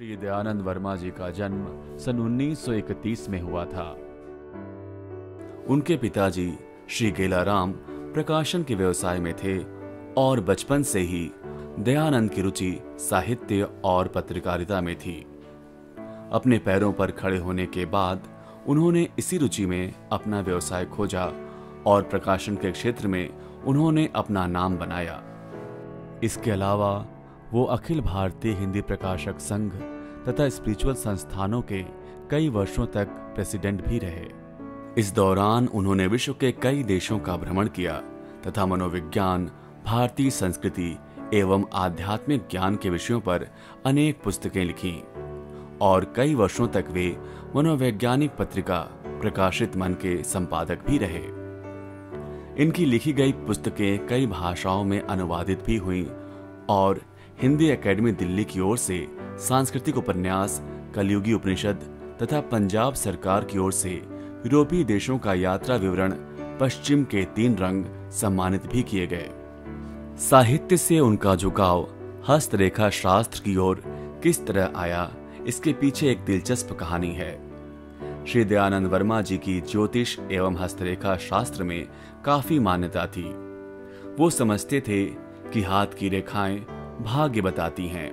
श्री दयानंद वर्मा जी का जन्म सन 1931 में हुआ था। उनके पिताजी श्री गेलाराम प्रकाशन के व्यवसाय में थे और बचपन से ही दयानंद की रुचि साहित्य और पत्रकारिता में थी। अपने पैरों पर खड़े होने के बाद उन्होंने इसी रुचि में अपना व्यवसाय खोजा और प्रकाशन के क्षेत्र में उन्होंने अपना नाम बनाया। इसके अलावा वो अखिल भारतीय हिंदी प्रकाशक संघ तथा स्पिरिचुअल संस्थानों के कई वर्षों तक प्रेसिडेंट भी रहे। इस दौरान उन्होंने विश्व के कई देशों का भ्रमण किया तथा मनोविज्ञान, भारतीय संस्कृति एवं आध्यात्मिक ज्ञान के विषयों पर अनेक पुस्तकें लिखीं और कई वर्षों तक वे मनोवैज्ञानिक पत्रिका प्रकाशित मन के संपादक भी रहे। इनकी लिखी गई पुस्तकें कई भाषाओं में अनुवादित भी हुईं और हिंदी एकेडमी दिल्ली की ओर से सांस्कृतिक उपन्यास, कलयुगी उपनिषद तथा पंजाब सरकार की ओर से यूरोपीय देशों का यात्रा विवरण पश्चिम के 3 रंग सम्मानित भी किए गए। साहित्य से उनका झुकाव हस्तरेखा शास्त्र की ओर किस तरह आया, इसके पीछे एक दिलचस्प कहानी है। श्री दयानंद वर्मा जी की ज्योतिष एवं हस्तरेखा शास्त्र में काफी मान्यता थी। वो समझते थे कि हाथ की रेखाएं भाग्य बताती हैं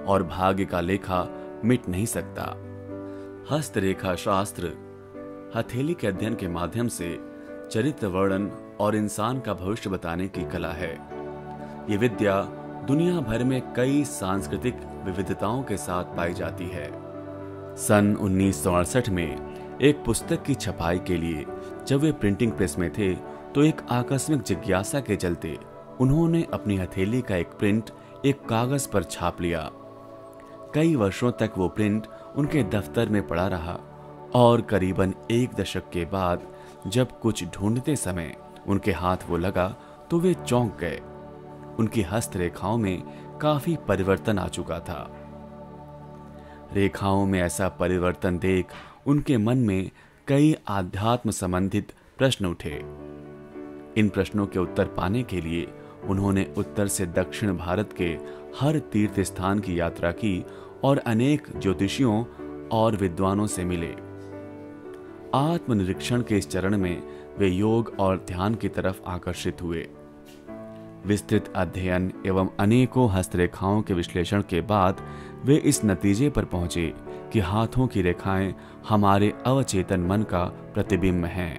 और भाग्य का लेखा मिट नहीं सकता। हस्तरेखा शास्त्र हथेली के अध्ययन के माध्यम से चरित्र वर्णन और इंसान का भविष्य बताने की कला है। ये विद्या दुनिया भर में कई सांस्कृतिक विविधताओं के साथ पाई जाती है। सन 1968 में एक पुस्तक की छपाई के लिए जब वे प्रिंटिंग प्रेस में थे तो एक आकस्मिक जिज्ञासा के चलते उन्होंने अपनी हथेली का एक प्रिंट एक कागज पर छाप लिया। कई वर्षों तक वो प्रिंट उनके दफ्तर में पड़ा रहा और करीबन 1 दशक के बाद जब कुछ ढूंढते समय उनके हाथ वो लगा तो वे चौंक गए। उनकी हस्तरेखाओं में काफी परिवर्तन आ चुका था। रेखाओं में ऐसा परिवर्तन देख उनके मन में कई आध्यात्म संबंधित प्रश्न उठे। इन प्रश्नों के उत्तर पाने के लिए उन्होंने उत्तर से दक्षिण भारत के हर तीर्थ स्थान की यात्रा की और अनेक ज्योतिषियों और विद्वानों से मिले। आत्मनिरीक्षण के इस चरण में वे योग और ध्यान की तरफ आकर्षित हुए। विस्तृत अध्ययन एवं अनेकों हस्तरेखाओं के विश्लेषण के बाद वे इस नतीजे पर पहुंचे कि हाथों की रेखाएं हमारे अवचेतन मन का प्रतिबिंब हैं।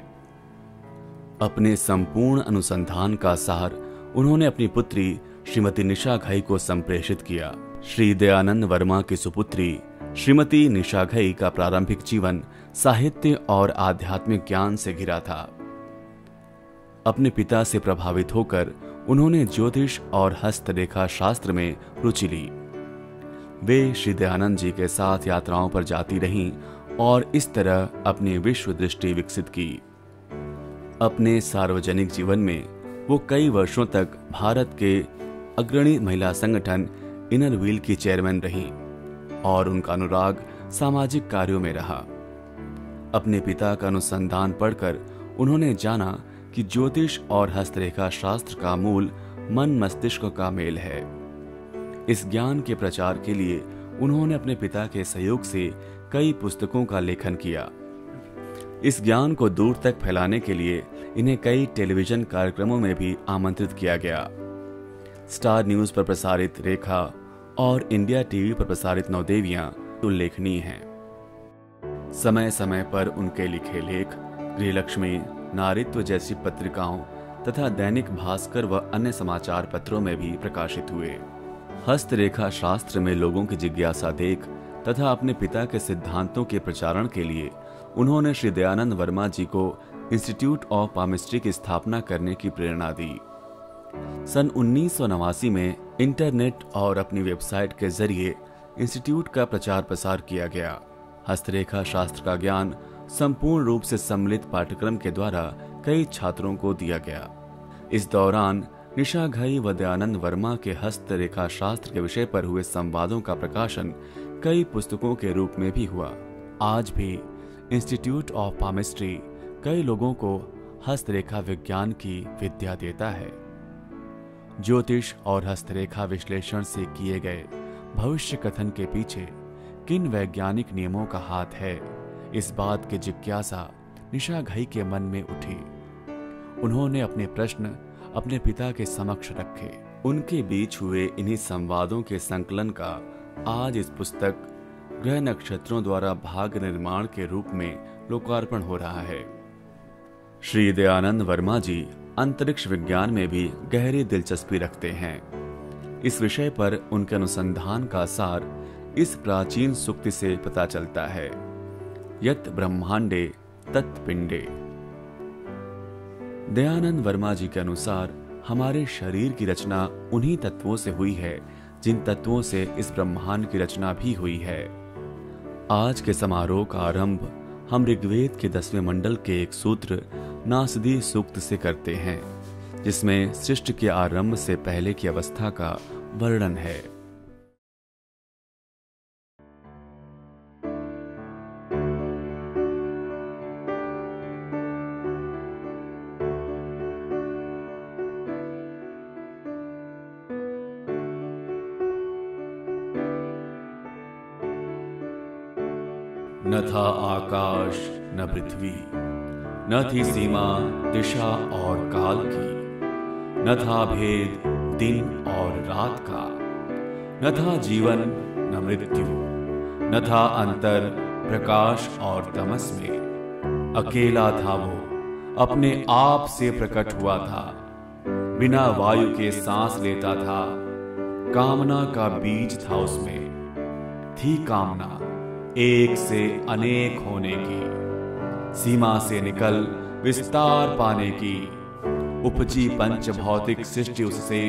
अपने संपूर्ण अनुसंधान का सार उन्होंने अपनी पुत्री श्रीमती निशा घई को संप्रेषित किया। श्री दयानंद वर्मा की सुपुत्री श्रीमती निशा घई का प्रारंभिक जीवन साहित्य और आध्यात्मिक ज्ञान से घिरा था। अपने पिता से प्रभावित होकर उन्होंने ज्योतिष और हस्तरेखा शास्त्र में रुचि ली। वे श्री दयानंद जी के साथ यात्राओं पर जाती रहीं और इस तरह अपनी विश्व दृष्टि विकसित की। अपने सार्वजनिक जीवन में वो कई वर्षों तक भारत के अग्रणी महिला संगठन इनर व्हील की चेयरमैन रहीं और उनका अनुराग सामाजिक कार्यों में रहा। अपने पिता का अनुसंधान पढ़कर उन्होंने जाना कि ज्योतिष और हस्तरेखा शास्त्र का मूल मन मस्तिष्क का मेल है। इस ज्ञान के प्रचार के लिए उन्होंने अपने पिता के सहयोग से कई पुस्तकों का लेखन किया। इस ज्ञान को दूर तक फैलाने के लिए इन्हें कई टेलीविजन कार्यक्रमों में भी आमंत्रित किया गया। स्टार न्यूज पर प्रसारित रेखा और इंडिया टीवी पर प्रसारित नवदेवियां उल्लेखनीय हैं। समय समय पर उनके लिखे लेख गृहलक्ष्मी, नारित्व जैसी पत्रिकाओं तथा दैनिक भास्कर व अन्य समाचार पत्रों में भी प्रकाशित हुए। हस्तरेखा शास्त्र में लोगों की जिज्ञासा देख तथा अपने पिता के सिद्धांतों के प्रचारण के लिए उन्होंने श्री दयानंद वर्मा जी को इंस्टीट्यूट ऑफ पामिस्ट्री की स्थापना करने की प्रेरणा दी। सन 1989 में इंटरनेट और अपनी वेबसाइट के जरिए इंस्टीट्यूट का प्रचार प्रसार किया गया। हस्तरेखा शास्त्र का ज्ञान संपूर्ण रूप से सम्मिलित पाठ्यक्रम के द्वारा कई छात्रों को दिया गया। इस दौरान निशा घई व दयानंद वर्मा के हस्तरेखा शास्त्र के विषय पर हुए संवादों का प्रकाशन कई पुस्तकों के रूप में भी हुआ। आज भी इंस्टीट्यूट ऑफ पामिस्ट्री कई लोगों को हस्तरेखा विज्ञान की विद्या देता है। ज्योतिष और हस्तरेखा विश्लेषण से किए गए भविष्य कथन के पीछे किन वैज्ञानिक नियमों का हाथ है, इस बात की जिज्ञासा निशा घई के मन में उठी। उन्होंने अपने प्रश्न अपने पिता के समक्ष रखे। उनके बीच हुए इन्हीं संवादों के संकलन का आज इस पुस्तक ग्रह नक्षत्रों द्वारा भाग्य निर्माण के रूप में लोकार्पण हो रहा है। श्री दयानंद वर्मा जी अंतरिक्ष विज्ञान में भी गहरी दिलचस्पी रखते हैं। इस विषय पर उनके अनुसंधान का सार इस प्राचीन सूक्ति से पता चलता है, यत् ब्रह्मांडे तत् पिंडे। दयानंद वर्मा जी के अनुसार हमारे शरीर की रचना उन्हीं तत्वों से हुई है जिन तत्वों से इस ब्रह्मांड की रचना भी हुई है। आज के समारोह का आरंभ हम ऋग्वेद के 10वें मंडल के एक सूत्र नासदी सूक्त से करते हैं, जिसमें सृष्टि के आरंभ से पहले की अवस्था का वर्णन है। न था आकाश न पृथ्वी, न थी सीमा दिशा और काल की, न था भेद दिन और रात का, न था जीवन न मृत्यु, न था अंतर प्रकाश और तमस में। अकेला था वो, अपने आप से प्रकट हुआ था, बिना वायु के सांस लेता था। कामना का बीज था उसमें, थी कामना एक से अनेक होने की, सीमा से निकल विस्तार पाने की। उपजी पंच भौतिक सृष्टि उससे,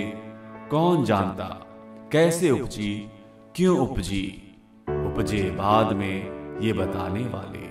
कौन जानता कैसे उपजी, क्यों उपजी, उपजे बाद में ये बताने वाले।